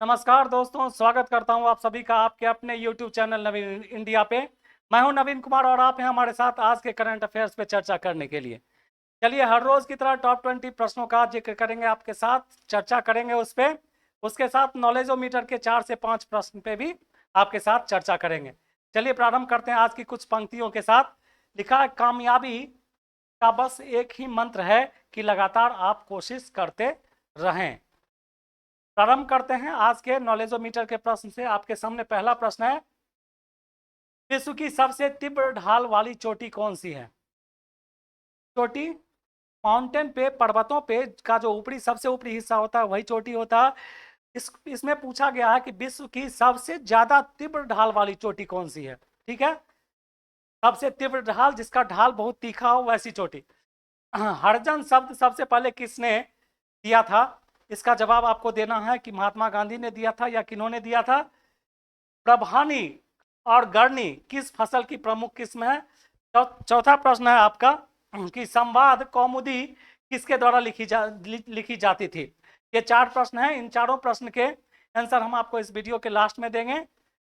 नमस्कार दोस्तों, स्वागत करता हूं आप सभी का आपके अपने YouTube चैनल नवीन इंडिया पे। मैं हूं नवीन कुमार और आप हैं हमारे साथ आज के करंट अफेयर्स पे चर्चा करने के लिए। चलिए, हर रोज की तरह टॉप 20 प्रश्नों का जिक्र करेंगे, आपके साथ चर्चा करेंगे उस पे। उसके साथ नॉलेजोमीटर के 4 से 5 प्रश्न पे भी आपके साथ चर्चा करेंगे। चलिए प्रारंभ करते हैं आज की कुछ पंक्तियों के साथ। लिखा है, कामयाबी का बस एक ही मंत्र है कि लगातार आप कोशिश करते रहें। प्रारंभ करते हैं आज के नॉलेजोमीटर के प्रश्न से। आपके सामने पहला प्रश्न है, विश्व की सबसे तीव्र ढाल वाली चोटी कौन सी है? चोटी माउंटेन पे, पर्वतों पे का जो ऊपरी सबसे ऊपरी हिस्सा होता है वही चोटी होता है। इसमें पूछा गया है कि विश्व की सबसे ज्यादा तीव्र ढाल वाली चोटी कौन सी है। ठीक है, सबसे तीव्र ढाल, जिसका ढाल बहुत तीखा हो, वैसी चोटी। हरिजन शब्द सबसे पहले किसने दिया था? इसका जवाब आपको देना है कि महात्मा गांधी ने दिया था या किन्होंने दिया था। प्रभानी और गरनी किस फसल की प्रमुख किस्म है? चौथा प्रश्न है आपका कि संवाद कौमुदी किसके द्वारा लिखी जाती थी? ये 4 प्रश्न हैं। इन चारों प्रश्न के आंसर हम आपको इस वीडियो के लास्ट में देंगे।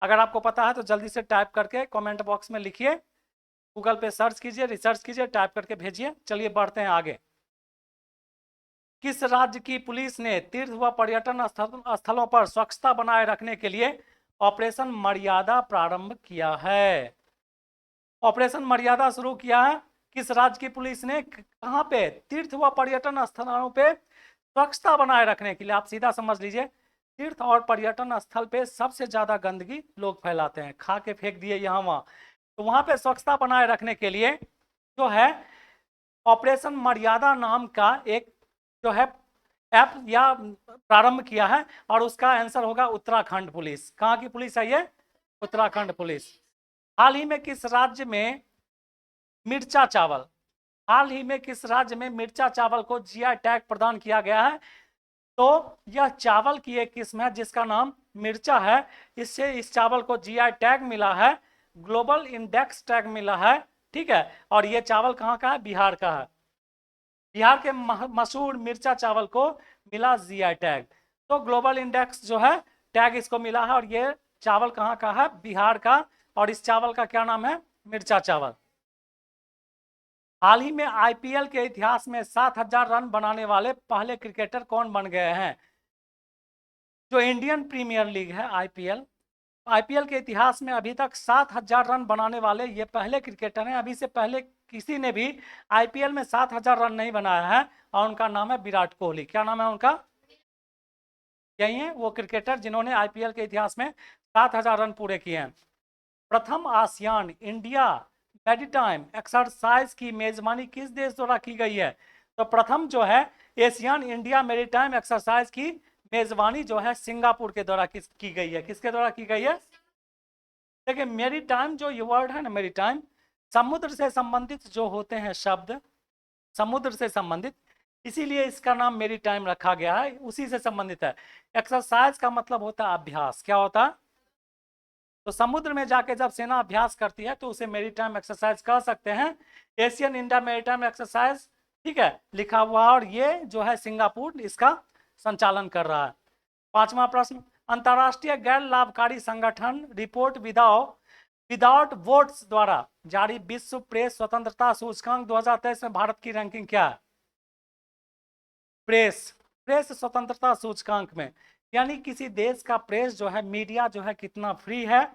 अगर आपको पता है तो जल्दी से टाइप करके कमेंट बॉक्स में लिखिए, गूगल पे सर्च कीजिए, रिसर्च कीजिए, टाइप करके भेजिए। चलिए बढ़ते हैं आगे। किस राज्य की पुलिस ने तीर्थ व पर्यटन स्थलों पर स्वच्छता बनाए रखने के लिए ऑपरेशन मर्यादा प्रारंभ किया है? ऑपरेशन मर्यादा शुरू किया है किस राज्य की पुलिस ने? कहां पे? तीर्थ व पर्यटन स्थलों पे स्वच्छता बनाए रखने के लिए। आप सीधा समझ लीजिए, तीर्थ और पर्यटन स्थल पे सबसे ज्यादा गंदगी लोग फैलाते हैं, खा के फेंक दिए यहाँ वहां। तो वहां पे स्वच्छता बनाए रखने के लिए जो है ऑपरेशन मर्यादा नाम का एक जो है ऐप या प्रारंभ किया है, और उसका आंसर होगा उत्तराखंड पुलिस। कहाँ की पुलिस है ये? उत्तराखंड पुलिस। हाल ही में किस राज्य में मिर्चा चावल हाल ही में किस राज्य में मिर्चा चावल को जीआई टैग प्रदान किया गया है? तो यह चावल की एक किस्म है जिसका नाम मिर्चा है। इससे इस चावल को जीआई टैग मिला है, ग्लोबल इंडेक्स टैग मिला है। ठीक है, और ये चावल कहाँ का है? बिहार का है। बिहार के मशहूर मिर्चा चावल को मिला जीआई टैग। तो ग्लोबल इंडेक्स जो है टैग इसको मिला है, और ये चावल कहाँ का है? बिहार का। और इस चावल का क्या नाम है? मिर्चा चावल। हाल ही में आईपीएल के इतिहास में 7,000 रन बनाने वाले पहले क्रिकेटर कौन बन गए हैं? जो इंडियन प्रीमियर लीग है आईपीएल, आईपीएल के इतिहास में अभी तक 7,000 रन बनाने वाले ये पहले क्रिकेटर हैं। अभी से पहले किसी ने भी आईपीएल में 7,000 रन नहीं बनाया है, और उनका नाम है विराट कोहली। क्या नाम है उनका? यही है वो क्रिकेटर जिन्होंने आईपीएल के इतिहास में 7,000 रन पूरे किए हैं। प्रथम आसियान इंडिया मैरीटाइम एक्सरसाइज की मेजबानी किस देश द्वारा की गई है? तो प्रथम जो है एशियन इंडिया मैरीटाइम एक्सरसाइज की मेजबानी जो है सिंगापुर के द्वारा की गई है। किसके द्वारा की गई है? देखिए, मेरीटाइम जो ये वर्ड है ना, मेरीटाइम, समुद्र से संबंधित जो होते हैं शब्द, समुद्र से संबंधित, इसीलिए इसका नाम मेरीटाइम रखा गया है, उसी से संबंधित है। एक्सरसाइज का मतलब होता है अभ्यास। क्या होता है? तो समुद्र में जाके जब सेना अभ्यास करती है तो उसे मेरीटाइम एक्सरसाइज कह सकते हैं। एशियन इंडिया मेरीटाइम एक्सरसाइज, ठीक है, लिखा हुआ, और ये जो है सिंगापुर इसका संचालन कर रहा है। 5वां प्रश्न, अंतरराष्ट्रीय गैर लाभकारी संगठन रिपोर्ट विदाउट वोट्स द्वारा जारी विश्व प्रेस स्वतंत्रता सूचकांक 2023 में भारत की रैंकिंग क्या है? प्रेस प्रेस स्वतंत्रता सूचकांक में, यानी किसी देश का प्रेस जो है, मीडिया जो है, कितना फ्री है,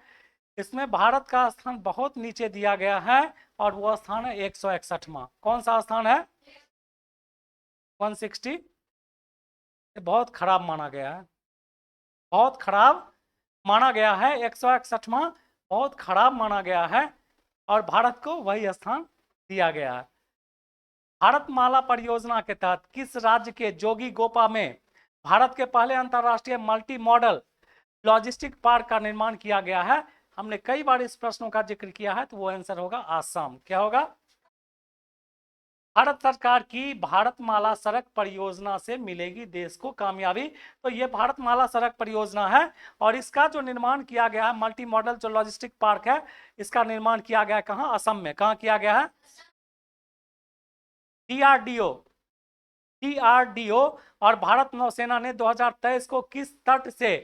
इसमें भारत का स्थान बहुत नीचे दिया गया है, और वो स्थान है 161वां। कौन सा स्थान है? 160। बहुत खराब माना गया है, बहुत खराब माना गया है। 161वां बहुत खराब माना गया है, और भारत को वही स्थान दिया गया है। भारतमाला परियोजना के तहत किस राज्य के जोगीघोपा में भारत के पहले अंतरराष्ट्रीय मल्टी मॉडल लॉजिस्टिक पार्क का निर्माण किया गया है? हमने कई बार इस प्रश्नों का जिक्र किया है, तो वो आंसर होगा आसाम। क्या होगा? भारत सरकार की भारतमाला सड़क परियोजना से मिलेगी देश को कामयाबी। तो ये भारतमाला सड़क परियोजना है, और इसका जो निर्माण किया गया है, मल्टी मॉडल जो लॉजिस्टिक पार्क है, इसका निर्माण किया गया है कहाँ? असम में। कहाँ किया गया है? डीआरडीओ। और भारत नौसेना ने 2023 को किस तट से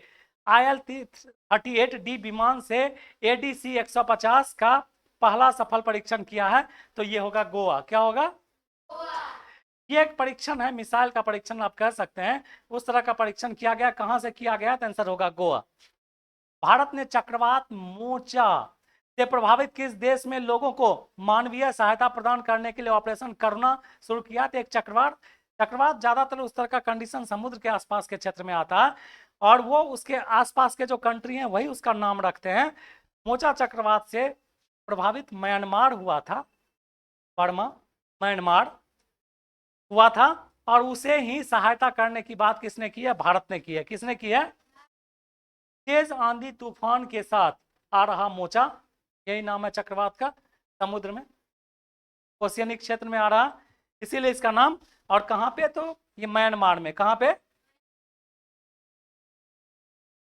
IL-38D विमान से ADC-150 का पहला सफल परीक्षण किया है? तो ये होगा गोवा। क्या होगा? ये एक परीक्षण है, मिसाइल का परीक्षण आप कह सकते हैं, उस तरह का परीक्षण किया गया। कहां से किया गया? तो आंसर होगा गोवा। भारत ने चक्रवात मोर्चा से प्रभावित किस देश में लोगों को मानवीय सहायता प्रदान करने के लिए ऑपरेशन करुणा शुरू किया? तो एक चक्रवात ज्यादातर उस तरह का कंडीशन समुद्र के आसपास के क्षेत्र में आता है, और वो उसके आसपास के जो कंट्री हैं वही उसका नाम रखते हैं। मोर्चा चक्रवात से प्रभावित म्यांमार हुआ था, बर्मा, म्यांमार हुआ था, और उसे ही सहायता करने की बात किसने की है? भारत ने की है। किसने की है? तेज आंधी तूफान के साथ आ रहा मोर्चा, यही नाम है चक्रवात का, समुद्र में, ओशियनिक क्षेत्र में आ रहा, इसीलिए इसका नाम। और कहां पे? तो ये म्यांमार में। कहां पे?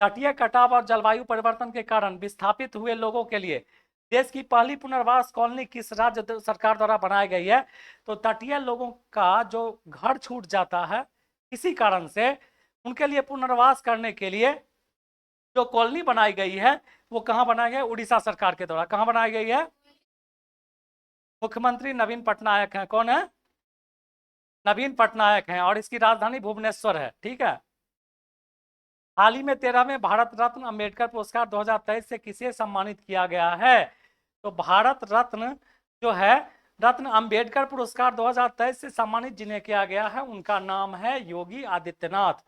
तटीय कटाव और जलवायु परिवर्तन के कारण विस्थापित हुए लोगों के लिए देश की पहली पुनर्वास कॉलोनी किस राज्य सरकार द्वारा बनाई गई है? तो तटीय लोगों का जो घर छूट जाता है किसी कारण से, उनके लिए पुनर्वास करने के लिए जो कॉलोनी बनाई गई है वो कहां बनाई गई? उड़ीसा सरकार के द्वारा। कहां बनाई गई है? मुख्यमंत्री नवीन पटनायक हैं। कौन है? नवीन पटनायक हैं, और इसकी राजधानी भुवनेश्वर है। ठीक है। हाल ही में 13वें भारत रत्न अंबेडकर पुरस्कार 2023 से किसे सम्मानित किया गया है? तो भारत रत्न जो है, रत्न अंबेडकर पुरस्कार 2023 से सम्मानित जिन्हें किया गया है उनका नाम है योगी आदित्यनाथ।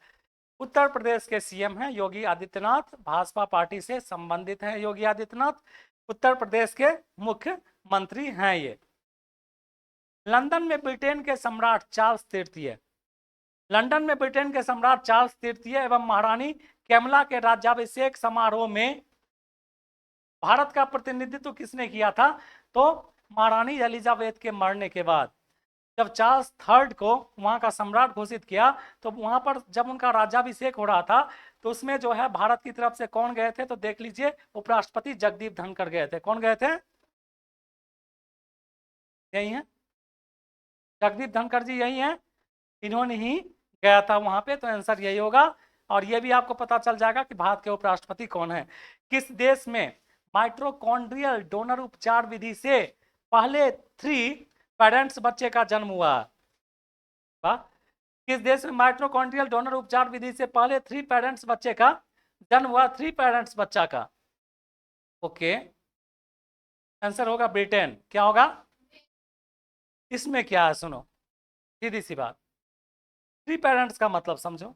उत्तर प्रदेश के सीएम हैं योगी आदित्यनाथ, भाजपा पार्टी से संबंधित हैं योगी आदित्यनाथ, उत्तर प्रदेश के मुख्यमंत्री हैं ये। लंदन में ब्रिटेन के सम्राट चार्ल्स तृतीय, लंदन में ब्रिटेन के सम्राट चार्ल्स तृतीय एवं महारानी कैमला के राज्याभिषेक समारोह में भारत का प्रतिनिधित्व किसने किया था? तो महारानी एलिजाबेथ के मरने के बाद जब चार्ल्स थर्ड को वहां का सम्राट घोषित किया, तो वहां पर जब उनका राज्याभिषेक हो रहा था तो उसमें जो है भारत की तरफ से कौन गए थे? तो देख लीजिए, उपराष्ट्रपति जगदीप धनखड़ गए थे। कौन गए थे? यही है, जगदीप धनखड़ जी यही है, इन्होंने ही गया था वहां पे। तो आंसर यही होगा। और ये भी आपको पता चल जाएगा कि भारत के उपराष्ट्रपति कौन है। किस देश में माइटोकॉन्ड्रियल डोनर उपचार विधि से पहले 3 पेरेंट्स बच्चे का जन्म हुआ? किस देश में माइटोकॉन्ड्रियल डोनर उपचार विधि से पहले 3 पेरेंट्स बच्चे का जन्म हुआ? 3 पेरेंट्स बच्चा का। ओके, आंसर होगा ब्रिटेन। क्या होगा? इसमें क्या है सुनो, सीधी सी बात, 3 पेरेंट्स का मतलब समझो।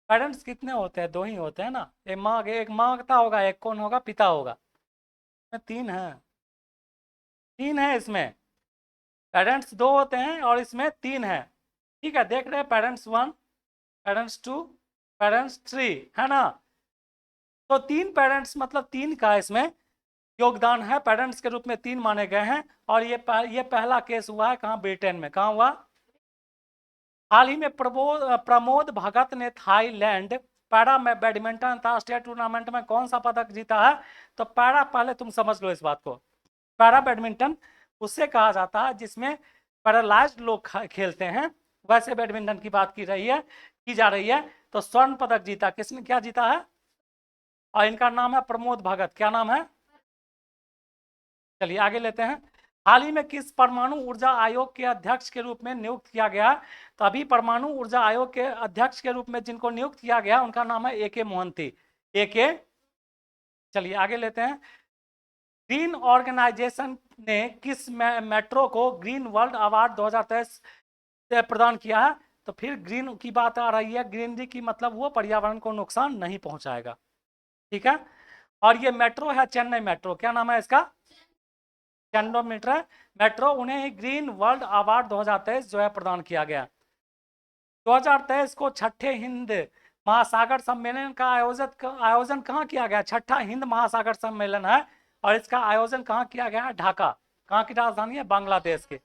पेरेंट्स कितने होते हैं? 2 ही होते हैं ना, एक माता होगा, एक कौन होगा? पिता होगा। 3 है, 3 है इसमें, पेरेंट्स 2 होते हैं और इसमें 3 है। ठीक है, देख रहे हैं, पेरेंट्स 1, पेरेंट्स 2, पेरेंट्स 3, है ना? तो 3 पेरेंट्स मतलब 3 का इसमें योगदान है, पेरेंट्स के रूप में 3 माने गए हैं। और ये पहला केस हुआ है कहाँ? ब्रिटेन में। कहाँ हुआ? हाल ही में प्रमोद भगत ने थाईलैंड पैरा में बैडमिंटन अंतरराष्ट्रीय टूर्नामेंट में कौन सा पदक जीता है? तो पैरा, पहले तुम समझ लो इस बात को, पैरा बैडमिंटन उससे कहा जाता है जिसमें पैरालाइज्ड लोग खेलते हैं, वैसे बैडमिंटन की बात की जा रही है। तो स्वर्ण पदक जीता किसने? क्या जीता है? और इनका नाम है प्रमोद भगत। क्या नाम है? चलिए आगे लेते हैं। हाल ही में किस परमाणु ऊर्जा आयोग के अध्यक्ष के रूप में नियुक्त किया गया? तो अभी परमाणु ऊर्जा आयोग के अध्यक्ष के रूप में जिनको नियुक्त किया गया उनका नाम है AK मोहंती। AK, चलिए आगे लेते हैं। ग्रीन ऑर्गेनाइजेशन ने किस मेट्रो को ग्रीन वर्ल्ड अवार्ड 2023 प्रदान किया है? तो फिर ग्रीन की बात आ रही है, ग्रीनरी की मतलब वो पर्यावरण को नुकसान नहीं पहुंचाएगा। ठीक है, और ये मेट्रो है चेन्नई मेट्रो। क्या नाम है इसका? चेन्नई मेट्रो। उन्हें ही ग्रीन वर्ल्ड अवार्ड 2023 जो है प्रदान किया गया। 2023 को छठे हिंद महासागर सम्मेलन का आयोजन कहाँ किया गया? छठा हिंद महासागर सम्मेलन है, और इसका आयोजन कहाँ किया गया है? ढाका। कहाँ की राजधानी है? बांग्लादेश की।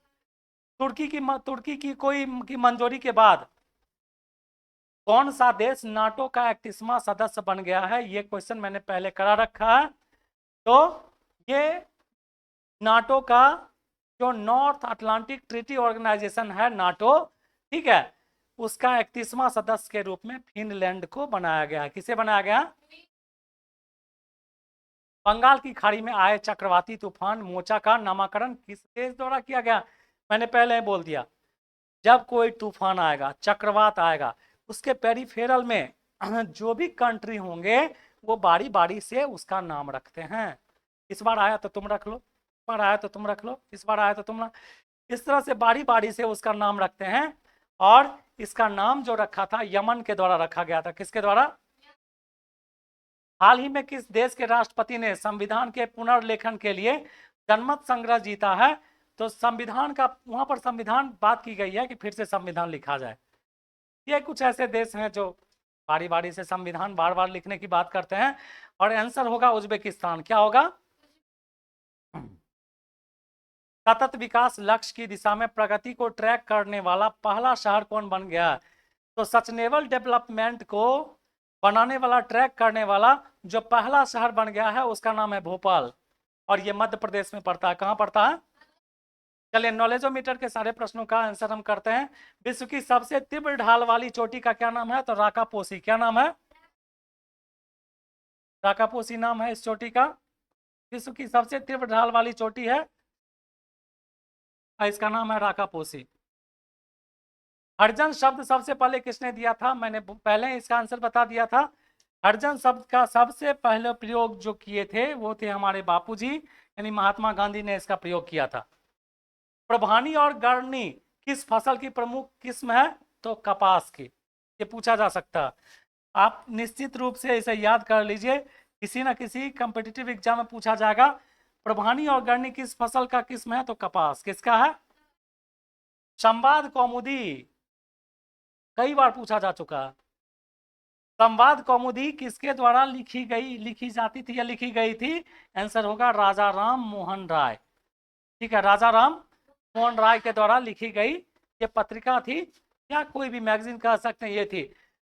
तुर्की की मंजूरी के बाद कौन सा देश नाटो का 31वां सदस्य बन गया है? ये क्वेश्चन मैंने पहले करा रखा है। तो ये नाटो का जो नॉर्थ अटलांटिक ट्रीटी ऑर्गेनाइजेशन है नाटो, ठीक है, उसका 31वां सदस्य के रूप में फिनलैंड को बनाया गया। किसे बनाया गया? बंगाल की खाड़ी में आए चक्रवाती तूफान मोचा का नामकरण किस देश द्वारा किया गया? मैंने पहले ही बोल दिया, जब कोई तूफान आएगा, चक्रवात आएगा, उसके पेरिफेरल में जो भी कंट्री होंगे वो बारी बारी से उसका नाम रखते हैं। इस बार आया तो तुम रख लो, इस बार आया तो तुम रख लो, इस बार आया तो तुम इस तरह से बारी बारी से उसका नाम रखते हैं। और इसका नाम जो रखा था यमन के द्वारा रखा गया था। किसके द्वारा? हाल ही में किस देश के राष्ट्रपति ने संविधान के पुनर्लेखन के लिए जनमत संग्रह जीता है? तो संविधान का वहां पर संविधान बात की गई है कि फिर से संविधान लिखा जाए। ये कुछ ऐसे देश हैं जो बारी बारी से संविधान बार बार लिखने की बात करते हैं। और आंसर होगा उज्बेकिस्तान। क्या होगा? सतत विकास लक्ष्य की दिशा में प्रगति को ट्रैक करने वाला पहला शहर कौन बन गया? तो सस्टेनेबल डेवलपमेंट को बनाने वाला, ट्रैक करने वाला जो पहला शहर बन गया है उसका नाम है भोपाल। और ये मध्य प्रदेश में पड़ता है। कहाँ पड़ता है? चलिए, नॉलेजोमीटर के सारे प्रश्नों का आंसर हम करते हैं। विश्व की सबसे तीव्र ढाल वाली चोटी का क्या नाम है? तो राकापोसी। क्या नाम है? राकापोसी नाम है इस चोटी का। विश्व की सबसे तीव्र ढाल वाली चोटी है, इसका नाम है राकापोसी। हरिजन शब्द सबसे पहले किसने दिया था? मैंने पहले इसका आंसर बता दिया था। हरिजन शब्द का सबसे पहले प्रयोग जो किए थे वो थे हमारे बापूजी, यानी महात्मा गांधी ने इसका प्रयोग किया था। प्रभानी और गरनी किस फसल की प्रमुख किस्म है? तो कपास की। ये पूछा जा सकता है, आप निश्चित रूप से इसे याद कर लीजिए, किसी ना किसी कंपिटिटिव एग्जाम में पूछा जाएगा। प्रभानी और गरनी किस फसल का किस्म है? तो कपास। किसका है? संवाद कौमुदी कई बार पूछा जा चुका है। संवाद कौमुदी किसके द्वारा लिखी जाती थी या लिखी गई थी? आंसर होगा राजा राम मोहन राय। ठीक है, राजा राम मोहन राय के द्वारा लिखी गई ये पत्रिका थी, या कोई भी मैगजीन कह सकते हैं, ये थी।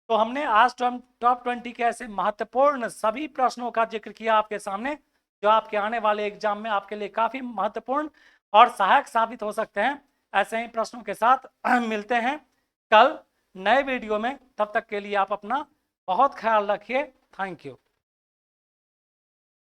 तो हमने आज टॉप 20 के ऐसे महत्वपूर्ण सभी प्रश्नों का जिक्र किया आपके सामने, जो आपके आने वाले एग्जाम में आपके लिए काफी महत्वपूर्ण और सहायक साबित हो सकते हैं। ऐसे ही प्रश्नों के साथ मिलते हैं कल नए वीडियो में। तब तक के लिए आप अपना बहुत ख्याल रखिए। Thank you.